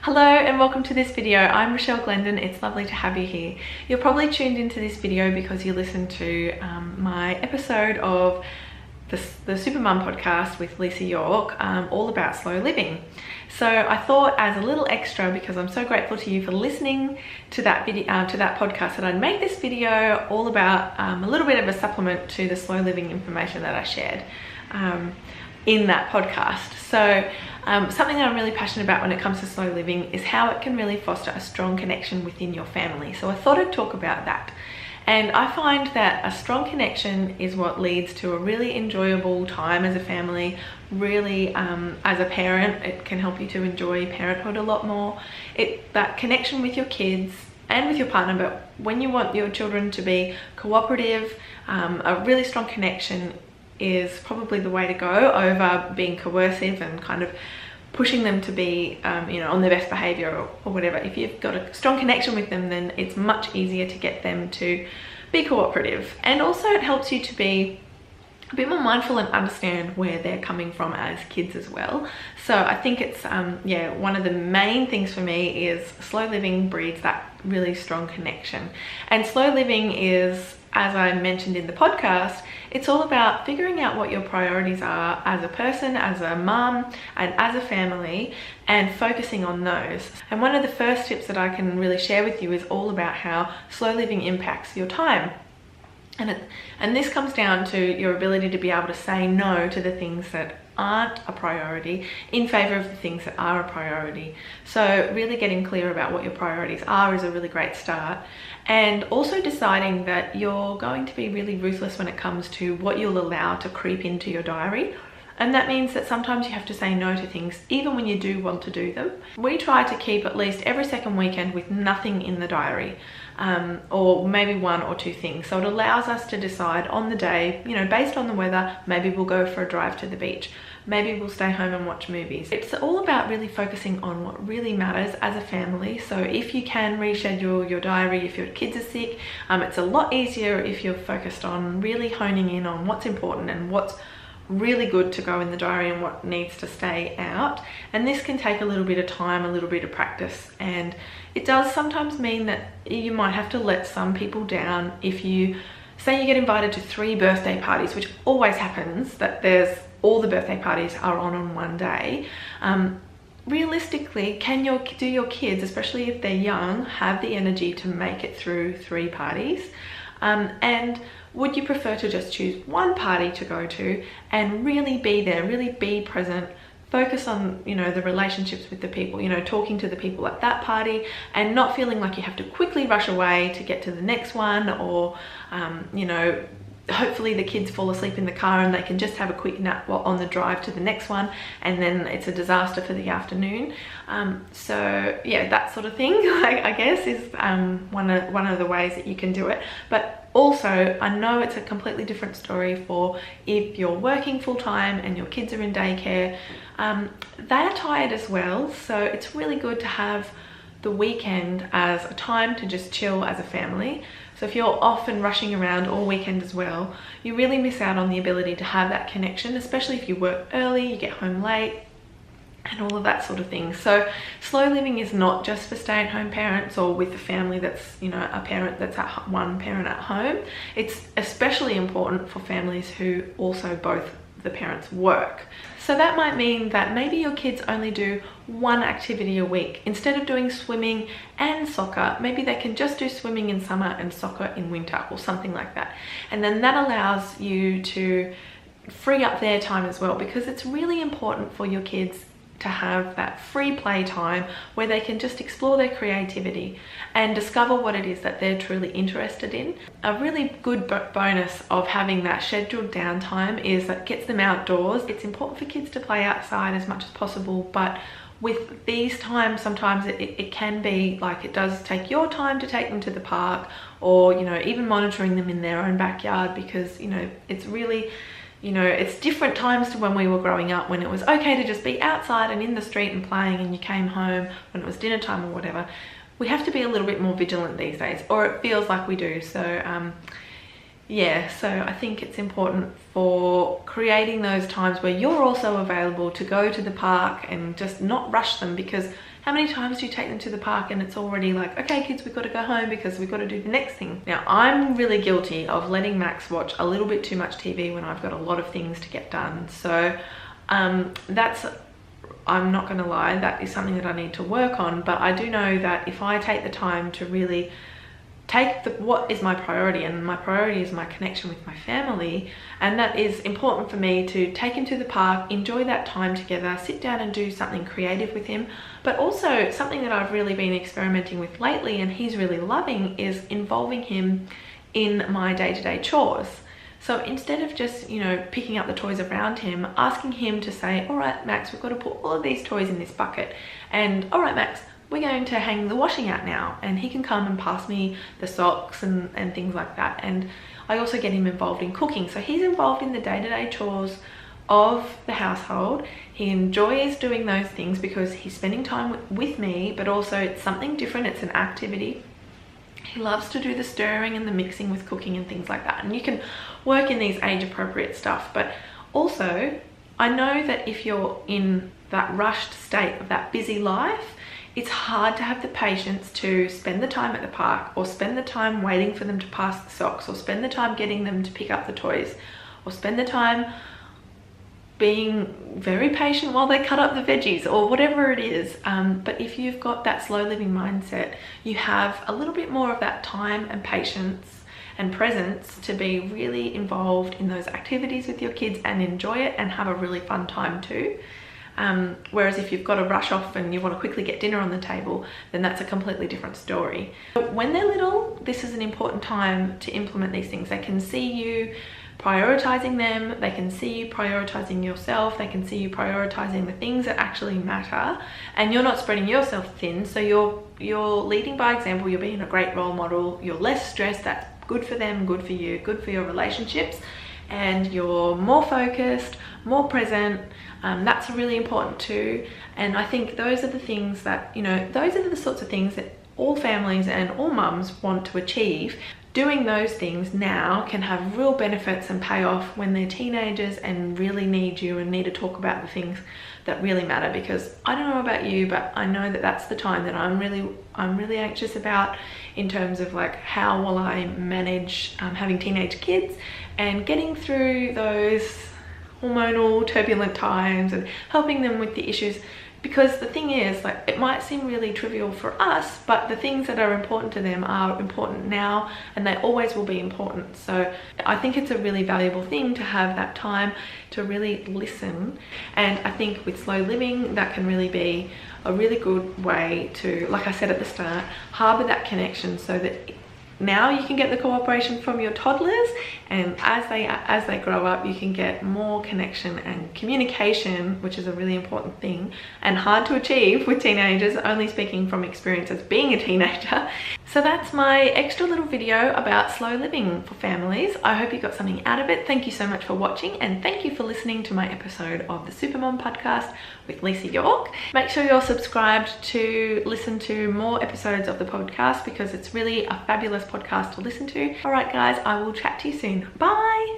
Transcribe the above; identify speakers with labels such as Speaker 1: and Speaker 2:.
Speaker 1: Hello and welcome to this video. I'm Rachelle Glendon. It's lovely to have you here. You're probably tuned into this video because you listened to my episode of the Supermum Podcast with Lisa York, all about slow living. So I thought, as a little extra, because I'm so grateful to you for listening to that video, to that podcast, that I'd make this video all about a little bit of a supplement to the slow living information that I shared in that podcast. So something that I'm really passionate about when it comes to slow living is how it can really foster a strong connection within your family. So I thought I'd talk about that. And I find that a strong connection is what leads to a really enjoyable time as a family. Really, as a parent, it can help you to enjoy parenthood a lot more. That connection with your kids and with your partner, but when you want your children to be cooperative, a really strong connection is probably the way to go over being coercive and kind of pushing them to be on their best behavior or whatever. If you've got a strong connection with them, then it's much easier to get them to be cooperative. And also it helps you to be a bit more mindful and understand where they're coming from as kids as well. So I think it's one of the main things for me is slow living breeds that really strong connection. And slow living is, as I mentioned in the podcast, it's all about figuring out what your priorities are as a person, as a mum, and as a family, and focusing on those. And one of the first tips that I can really share with you is all about how slow living impacts your time. And this comes down to your ability to be able to say no to the things that aren't a priority in favor of the things that are a priority. So really getting clear about what your priorities are is a really great start. And also deciding that you're going to be really ruthless when it comes to what you'll allow to creep into your diary. And that means that sometimes you have to say no to things even when you do want to do them. We try to keep at least every second weekend with nothing in the diary, or maybe one or two things. So it allows us to decide on the day, based on the weather, maybe we'll go for a drive to the beach. Maybe we'll stay home and watch movies. It's all about really focusing on what really matters as a family. So if you can reschedule your diary, if your kids are sick, it's a lot easier if you're focused on really honing in on what's important and what's really good to go in the diary and what needs to stay out. And this can take a little bit of time, a little bit of practice, and it does sometimes mean that you might have to let some people down. If you say you get invited to 3 birthday parties, which always happens, that all the birthday parties are on one day, realistically, do your kids, especially if they're young, have the energy to make it through 3 parties? And would you prefer to just choose one party to go to and really be there, really be present, focus on, the relationships with the people, talking to the people at that party, and not feeling like you have to quickly rush away to get to the next one, or, hopefully the kids fall asleep in the car and they can just have a quick nap on the drive to the next one, and then it's a disaster for the afternoon. So yeah, that sort of thing, I guess, is one of the ways that you can do it. But also, I know it's a completely different story for if you're working full-time and your kids are in daycare. They are tired as well, so it's really good to have the weekend as a time to just chill as a family. So if you're off and rushing around all weekend as well, you really miss out on the ability to have that connection, especially if you work early, you get home late, and all of that sort of thing. So slow living is not just for stay-at-home parents or with a family that's, a parent that's one parent at home. It's especially important for families who also both the parents work. So that might mean that maybe your kids only do one activity a week. Instead of doing swimming and soccer, maybe they can just do swimming in summer and soccer in winter, or something like that. And then that allows you to free up their time as well, because it's really important for your kids to have that free play time where they can just explore their creativity and discover what it is that they're truly interested in. A really good bonus of having that scheduled downtime is that it gets them outdoors. It's important for kids to play outside as much as possible, but with these times, sometimes it can be like it does take your time to take them to the park, or even monitoring them in their own backyard, because it's really, it's different times to when we were growing up, when it was okay to just be outside and in the street and playing, and you came home when it was dinner time or whatever. We have to be a little bit more vigilant these days, or it feels like we do. So yeah, so I think it's important for creating those times where you're also available to go to the park and just not rush them, because How many times do you take them to the park and it's already like, okay kids, we've got to go home because we've got to do the next thing. Now I'm really guilty of letting Max watch a little bit too much TV when I've got a lot of things to get done. So I'm not gonna lie, that is something that I need to work on, but I do know that if I take the time to really take what is my priority, and my priority is my connection with my family, and that is important for me to take him to the park, enjoy that time together, sit down and do something creative with him. But also something that I've really been experimenting with lately and he's really loving is involving him in my day-to-day chores. So instead of just, you know, picking up the toys around him, asking him to say, all right, Max, we've got to put all of these toys in this bucket. And all right, Max, we're going to hang the washing out now. And he can come and pass me the socks and things like that. And I also get him involved in cooking. So he's involved in the day-to-day chores of the household. He enjoys doing those things because he's spending time with me, but also it's something different. It's an activity. He loves to do the stirring and the mixing with cooking and things like that. And you can work in these age-appropriate stuff. But also, I know that if you're in that rushed state of that busy life, it's hard to have the patience to spend the time at the park, or spend the time waiting for them to pass the socks, or spend the time getting them to pick up the toys, or spend the time being very patient while they cut up the veggies, or whatever it is. But if you've got that slow living mindset, you have a little bit more of that time and patience and presence to be really involved in those activities with your kids and enjoy it and have a really fun time too. Whereas if you've got to rush off and you want to quickly get dinner on the table, then that's a completely different story. But when they're little, this is an important time to implement these things. They can see you prioritizing them, they can see you prioritizing yourself, they can see you prioritizing the things that actually matter, and you're not spreading yourself thin. So you're leading by example, you're being a great role model, you're less stressed. That's good for them, good for you, good for your relationships, and you're more focused, more present. That's really important too. And I think those are the things that, you know, those are the sorts of things that all families and all mums want to achieve. Doing those things now can have real benefits and pay off when they're teenagers and really need you and need to talk about the things that really matter. Because I don't know about you, but I know that that's the time that I'm really anxious about, in terms of like, how will I manage having teenage kids and getting through those hormonal turbulent times and helping them with the issues. Because the thing is, like, it might seem really trivial for us, but the things that are important to them are important now, and they always will be important. So I think it's a really valuable thing to have that time to really listen. And I think with slow living, that can really be a really good way to, like I said at the start, harbour that connection, so that now you can get the cooperation from your toddlers, and as they grow up, you can get more connection and communication, which is a really important thing and hard to achieve with teenagers, only speaking from experience as being a teenager. So that's my extra little video about slow living for families. I hope you got something out of it. Thank you so much for watching, and thank you for listening to my episode of the Supermum Podcast with Lisa York. Make sure you're subscribed to listen to more episodes of the podcast, because it's really a fabulous podcast to listen to. All right guys, I will chat to you soon. Bye.